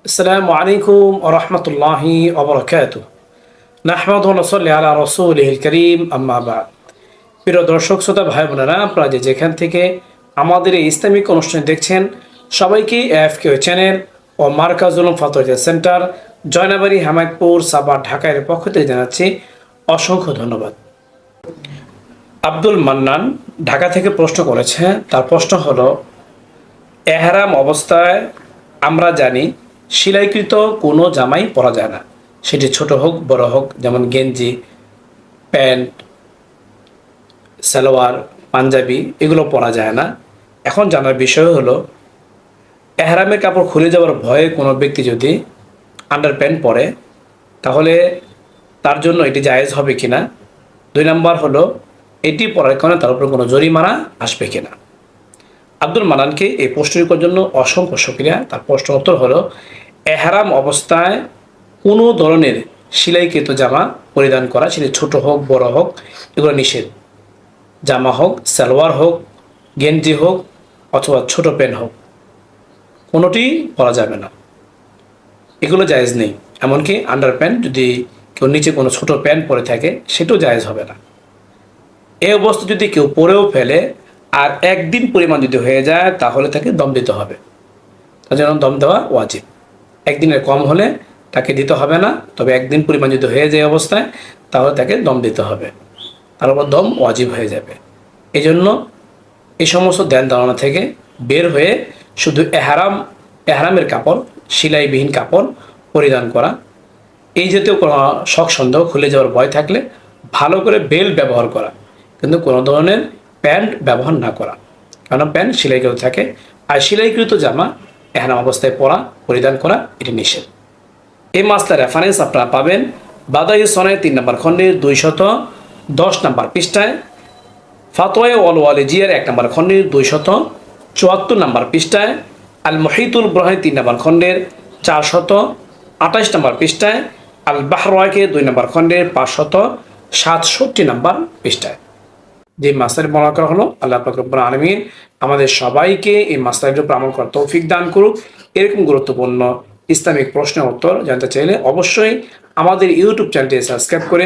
আসসালামু আলাইকুম ওয়া রাহমাতুল্লাহি ওয়া বারাকাতুহু। নাহমাদুহু ওয়া নুসাল্লি আলা রাসূলিহিল কারীম, আম্মা বা'দ। প্রিয় দর্শক শ্রোতা ভাই বোনেরা, আপনারা যেখান থেকে আমাদের এই ইসলামিক অনুষ্ঠান দেখছেন, সবাইকে এএফকে চ্যানেল ও মার্কাজুল উলুম ফাতোয়া সেন্টার, জয়নাবাড়ি, হামায়তপুর, সাভার, ঢাকার পক্ষ থেকে জানাচ্ছি অসংখ্য ধন্যবাদ। আব্দুল মান্নান ঢাকা থেকে প্রশ্ন করেছে। তার প্রশ্ন হলো, এহরাম অবস্থায় আমরা জানি সেলাইকৃত কোনো জামাই পরা যায় না, সেটি ছোট হোক বড় হোক, যেমন গেঞ্জি, প্যান্ট, সালোয়ার, পাঞ্জাবি, এগুলো পরা যায় না। এখন জানার বিষয় হলো, এহরামের কাপড় খুলে যাওয়ার ভয়ে কোনো ব্যক্তি যদি আন্ডার প্যান্ট পরে, তাহলে তার জন্য এটি জায়েজ হবে কিনা। 2 নম্বর হলো, এটি পরার কারণে তার উপর কোনো জরিমানা আসবে কিনা। আব্দুল মান্নানকে এই প্রশ্নটির জন্য অসংখ্য শুকরিয়া। তার প্রশ্ন উত্তর হলো, এহরাম অবস্থায় কোনো ধরনের সেলাইকৃত জামা পরিধান করা, সেটি ছোট হোক বড় হোক, এগুলো নিষেধ। জামা হোক, সালোয়ার হোক, গেঞ্জি হোক, অথবা ছোট প্যান্ট হোক, কোনোটি পরা যাবে না, এগুলো জায়েজ নেই। এমনকি আন্ডার প্যান্ট যদি কেউ নিচে কোনো ছোট প্যান্ট পরে থাকে, সেটাও জায়েজ হবে না। এই অবস্থা যদি কেউ পরেও ফেলে আর একদিন পরিমাণ যদি হয়ে যায়, তাহলে তাকে দম দিতে হবে। তার জন্য দম দেওয়া ওয়াজিব। একদিনের কম হলে তাকে দিতে হবে না, তবে একদিন পরিমাণ যদি হয়ে যায় অবস্থায়, তাহলে তাকে দম দিতে হবে, তার উপর দম ওয়াজিব হয়ে যাবে। এই জন্য এই সমস্ত ধ্যান ধারণা থেকে বের হয়ে শুধু এহরামের কাপড়, সেলাইবিহীন কাপড় পরিধান করা। এই জাতীয় কোনো শখ সন্দেহ, খুলে যাওয়ার ভয় থাকলে ভালো করে বেল্ট ব্যবহার করা, কিন্তু কোনো ধরনের প্যান্ট ব্যবহার না করা, কারণ প্যান্ট সেলাইকৃত থাকে। আর সেলাইকৃত জামা এহরাম অবস্থায় পরিধান করা এটি নিষেধ। এই মাসলার রেফারেন্স আপনারা পাবেন বাদাই সনায় 3 নম্বর খণ্ডের 210 নম্বর পৃষ্ঠায়, ফাতোয়া ওয়াল ওয়ালিজিয়ার 1 নম্বর খণ্ডের 274 নম্বর পৃষ্ঠায়, আল মুহিতুল বুরহান 3 নম্বর খণ্ডের 428 নম্বর পৃষ্ঠায়, আল বাহরাকে 2 নম্বর খণ্ডের 567 নম্বর পৃষ্ঠায়। যে মাসলার বর্ণনা করা হলো, আল্লাহ পাক রব্বুল আলামিন আমাদের সবাইকে এই মাসলার উপর আমল করার তৌফিক দান করুক। এরকম গুরুত্বপূর্ণ ইসলামিক প্রশ্নের উত্তর জানতে চাইলে অবশ্যই আমাদের ইউটিউব চ্যানেলটি সাবস্ক্রাইব করে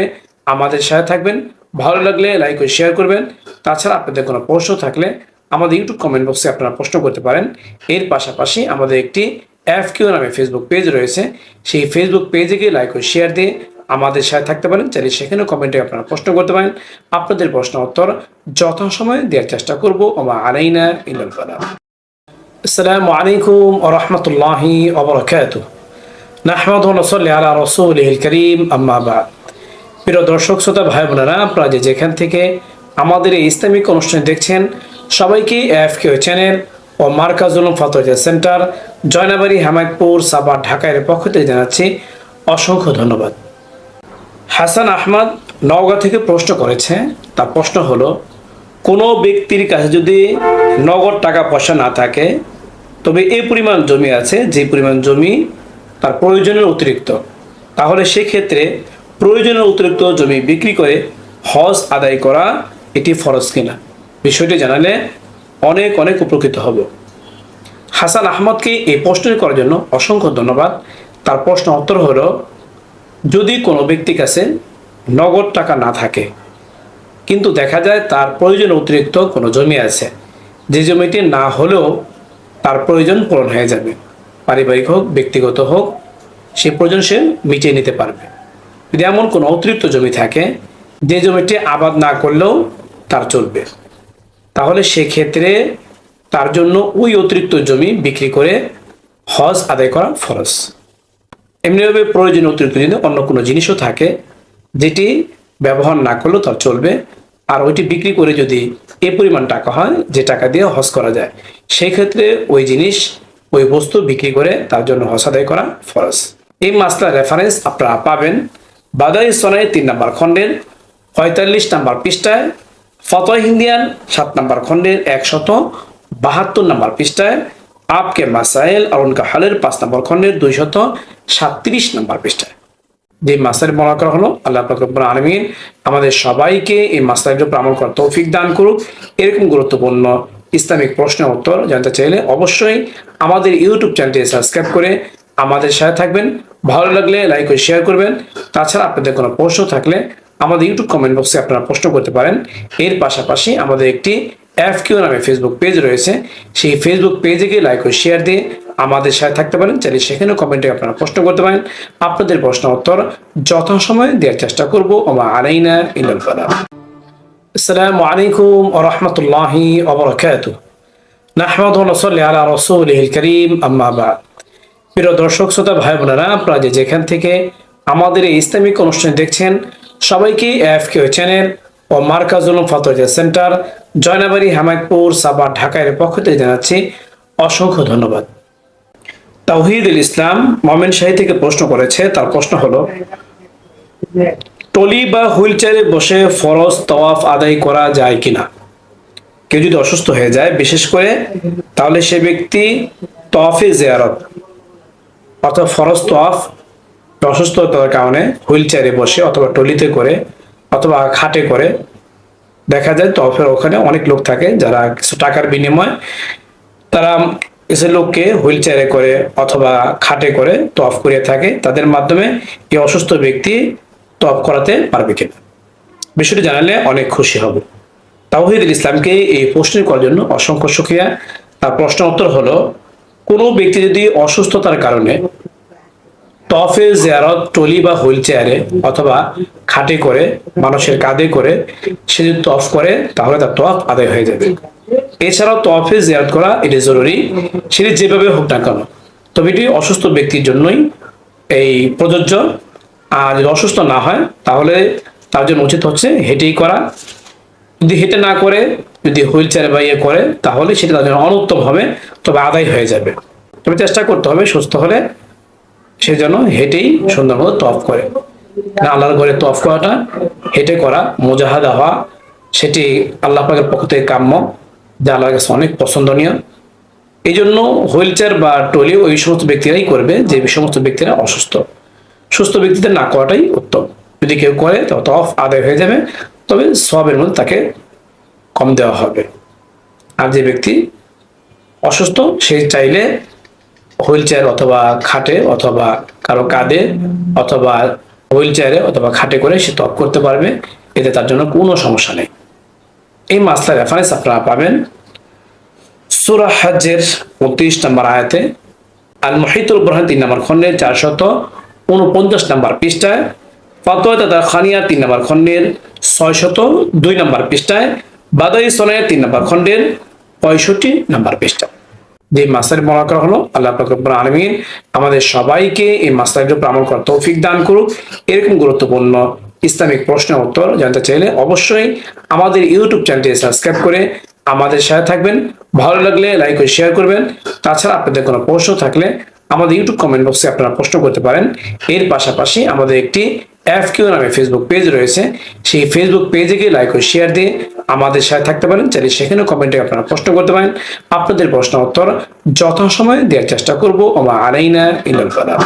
আমাদের সাথে থাকবেন। ভালো লাগলে লাইক ও শেয়ার করবেন। তাছাড়া আপনাদের কোনো প্রশ্ন থাকলে আমাদের ইউটিউব কমেন্ট বক্সে আপনারা প্রশ্ন করতে পারেন। এর পাশাপাশি আমাদের একটি এফকিউ নামে ফেসবুক পেজ রয়েছে, সেই ফেসবুক পেজে গিয়ে লাইক ও শেয়ার দিয়ে আমাদের সাথে থাকতে পারেন। চাইলে সেখানেও কমেন্টে আপনারা প্রশ্ন করতে পারেন। আপনাদের প্রশ্ন উত্তর যথাসময়ে দেওয়ার চেষ্টা করবো। ওমা আলাইনা ইল্লাল বালাগ। আসসালামু আলাইকুম ওয়া রাহমাতুল্লাহি ওয়া বারাকাতুহু। নাহমাদুহু ওয়া নুসাল্লি আলা রাসূলিহিল কারীম, আম্মা বা'দ। প্রিয় দর্শক শ্রোতা ভাই বোনেরা, আপনারা যেখান থেকে আমাদের এই ইসলামিক অনুষ্ঠান দেখছেন, সবাইকে এএফকে চ্যানেল ও মার্কাজুল উলুম ফাতোয়া সেন্টার, জয়নাবাড়ি, হামায়তপুর, সাভার, ঢাকার পক্ষ থেকে জানাচ্ছি অসংখ্য ধন্যবাদ। হাসান আহমদ নওগাঁ থেকে প্রশ্ন করেছে। তার প্রশ্ন হলো, কোনো ব্যক্তির কাছে যদি নগদ টাকা পয়সা না থাকে, তবে এই পরিমাণ জমি আছে, যে পরিমাণ জমি তার প্রয়োজনের অতিরিক্ত, তাহলে সেক্ষেত্রে প্রয়োজনের অতিরিক্ত জমি বিক্রি করে হজ আদায় করা এটি ফরজ কিনা, বিষয়টি জানালে অনেক অনেক উপকৃত হব। হাসান আহমদকে এই প্রশ্নটি করার জন্য অসংখ্য ধন্যবাদ। তার প্রশ্ন উত্তর হলো, যদি কোনো ব্যক্তির কাছে নগদ টাকা না থাকে, কিন্তু দেখা যায় তার প্রয়োজন অতিরিক্ত কোনো জমি আছে, যে জমিটি না হলেও তার প্রয়োজন পূরণ হয়ে যাবে, পারিবারিক হোক ব্যক্তিগত হোক, সেই প্রয়োজন সে মিটিয়ে নিতে পারবে। যদি এমন কোনো অতিরিক্ত জমি থাকে, যে জমিটি আবাদ না করলেও তার চলবে, তাহলে সেক্ষেত্রে তার জন্য ওই অতিরিক্ত জমি বিক্রি করে হজ আদায় করা ফরজ। এমনিভাবে প্রয়োজন অতিরিক্ত যদি অন্য কোনো জিনিসও থাকে, যেটি ব্যবহার না করলেও তার চলবে, আর ওইটি বিক্রি করে যদি এ পরিমাণ টাকা হয় যে টাকা দিয়ে হজ করা যায়, সেই ক্ষেত্রে ওই জিনিস, ওই বস্তু বিক্রি করে তার জন্য হজ আদায় করা ফরজ। এই মাসলার রেফারেন্স আপনারা পাবেন বাদাই সনায় 3 নম্বর খণ্ডের 45 নম্বর পৃষ্ঠায়, ফতোয়া হিন্দিয়ান 7 নম্বর খণ্ডের 172 নম্বর পৃষ্ঠায়, আপকে মাসাইল আর উনকা হালের 5 নম্বর খণ্ডের 237 নম্বর পৃষ্ঠায়। যে মাসলার বর্ণনা করা হলো, আল্লাহ পাক রব্বুল আলামিন আমাদের সবাইকে এই মাসলার উপর আমল করার তৌফিক দান করুক। এরকম গুরুত্বপূর্ণ ইসলামিক প্রশ্নের উত্তর জানতে চাইলে অবশ্যই আমাদের ইউটিউব চ্যানেলটি সাবস্ক্রাইব করে আমাদের সাথে থাকবেন। ভালো লাগলে লাইক ও শেয়ার করবেন। তাছাড়া আপনাদের কোনো প্রশ্ন থাকলে আমাদের ইউটিউব কমেন্ট বক্সে আপনারা প্রশ্ন করতে পারেন। এর পাশাপাশি আমাদের একটি FQ নামে ফেসবুক পেজ রয়েছে, সেই ফেসবুক পেজে গিয়ে লাইক ও শেয়ার দিয়ে আমাদের সাথে থাকতে পারেন। চাইলে সেখানেও কমেন্টে আপনারা প্রশ্ন করতে পারেন। আপনাদের প্রশ্ন উত্তর যথাসময়ে দেওয়ার চেষ্টা করবো। ওমা আলাইনা ইল্লাল বালাগ। আসসালামু আলাইকুম ওয়া রাহমাতুল্লাহি ওয়া বারাকাতুহু। নাহমাদুহু ওয়া নুসাল্লি আলা রাসূলিহিল কারীম, আম্মা বা'দ। প্রিয় দর্শক শ্রোতা ভাই বোনেরা, আপনারা যেখান থেকে আমাদের এই ইসলামিক অনুষ্ঠান দেখছেন, সবাইকে FQ চ্যানেল ও মার্কাজুল ফাতোয়া সেন্টার, জয়নাবাড়ি, হামায়তপুর, সাভার, ঢাকার পক্ষ থেকে জানাচ্ছি অসংখ্য ধন্যবাদ। তাওহীদুল ইসলাম ময়মনসিংহ থেকে প্রশ্ন করেছে। তার প্রশ্ন হলো, টলি বা হুইল চেয়ারে বসে ফরজ তাওয়াফ আদায় করা যায় কিনা? কেউ যদি অসুস্থ হয়ে যায় বিশেষ করে, তাহলে সে ব্যক্তি তাওয়াফে জিয়ারত অর্থাৎ ফরজ তাওয়াফ অসুস্থতার কারণে হুইল চেয়ারে বসে অথবা টলিতে করে অথবা খাটে করে, দেখা যায় তাওয়াফের ওখানে অনেক লোক থাকে যারা কিছু টাকার বিনিময়ে তারা কিছু লোককে হুইল চেয়ারে করে অথবা খাটে করে তাওয়াফ করিয়ে থাকে। তাদের মাধ্যমে এই অসুস্থ ব্যক্তি তাওয়াফ করাতে পারবে কিনা, বিষয়টি জানালে অনেক খুশি হব। তাওহীদুল ইসলামকে এই প্রশ্নের করার জন্য অসংখ্য শুকরিয়া। তার প্রশ্ন উত্তর হলো, কোনো ব্যক্তি যদি অসুস্থতার কারণে তাওয়াফে জিয়ারত টলি বা হুইল চেয়ারে অথবা খাটে করে মানুষের কাঁধে করে সে যদি তাওয়াফ করে, তাহলে তার তাওয়াফ আদায় হয়ে যাবে। এছাড়াও তাওয়াফে জিয়ারত করা এটি জরুরি, সেটি যেভাবে হোক না কেন, তবে এটি অসুস্থ ব্যক্তির জন্যই এই প্রযোজ্য। আর যদি অসুস্থ না হয় তাহলে তার জন্য উচিত হচ্ছে হেঁটেই করা। যদি হেঁটে না করে যদি হুইল চেয়ারে বা ইয়ে করে, তাহলে সেটা তার জন্য অনুত্তম হবে, তবে আদায় হয়ে যাবে। তবে চেষ্টা করতে হবে সুস্থ হলে সে যেন হেঁটেই সুন্দর মতো তাওয়াফ করে। আল্লাহর ঘরে তাওয়াফ করাটা, হেঁটে করা, মুজাহাদা হওয়া, সেটি আল্লাহ পাকের পক্ষ থেকে কাম্য, যা আল্লাহর কাছে অনেক পছন্দনীয়। এই জন্য হুইল চেয়ার বা টলি ওই সমস্ত ব্যক্তিরাই করবে যে সমস্ত ব্যক্তিরা অসুস্থ। সুস্থ ব্যক্তিদের না করাটাই উত্তম। যদি কেউ করে তবে তাওয়াফ আদায় হয়ে যাবে, তবে সওয়াবের মধ্যে তাকে কম দেওয়া হবে। আর যে ব্যক্তি অসুস্থ সে চাইলে হুইল চেয়ার অথবা খাটে অথবা কারো কাঁধে অথবা হুইল চেয়ারে অথবা খাটে করে সে তাওয়াফ করতে পারবে, এতে তার জন্য কোনো সমস্যা নেই। এই মাসলার রেফারেন্স আপনারা পাবেন সূরা হজ্জের 29 নম্বর আয়াতে, আল মুহিতুল বুরহান 3 নম্বর খণ্ডের 449 নম্বর পৃষ্ঠায়, ফাতোয়া তাতা খানিয়া 3 নম্বর খণ্ডের 602 নম্বর পৃষ্ঠায়, বাদাই সনায়া 3 নম্বর খণ্ডের 65 নম্বর পৃষ্ঠায়। যে মাসলার বলা করা হলো, আল্লাহ পাক রব্বুল আলামিন আমাদের সবাইকে এই মাসলার উপর আমল করার তৌফিক দান করুক। এরকম গুরুত্বপূর্ণ ইসলামিক প্রশ্নের উত্তর জানতে চাইলে অবশ্যই আমাদের ইউটিউব চ্যানেলটি সাবস্ক্রাইব করে আমাদের সাথে থাকবেন। ভালো লাগলে লাইক ও শেয়ার করবেন। তাছাড়া আপনাদের কোনো প্রশ্ন থাকলে আমাদের ইউটিউব কমেন্ট বক্সে আপনারা প্রশ্ন করতে পারেন। এর পাশাপাশি আমাদের একটি FQ নামে ফেসবুক পেজ রয়েছে, সেই ফেসবুক পেজে গিয়ে লাইক ও শেয়ার দিয়ে আমাদের সাথে থাকতে পারেন। চাইলে সেখানেও কমেন্টে আপনারা প্রশ্ন করতে পারেন। আপনাদের প্রশ্ন উত্তর যথাসময়ে দেওয়ার চেষ্টা করবো। ওমা আলাইনা ইল্লাল বালাগ।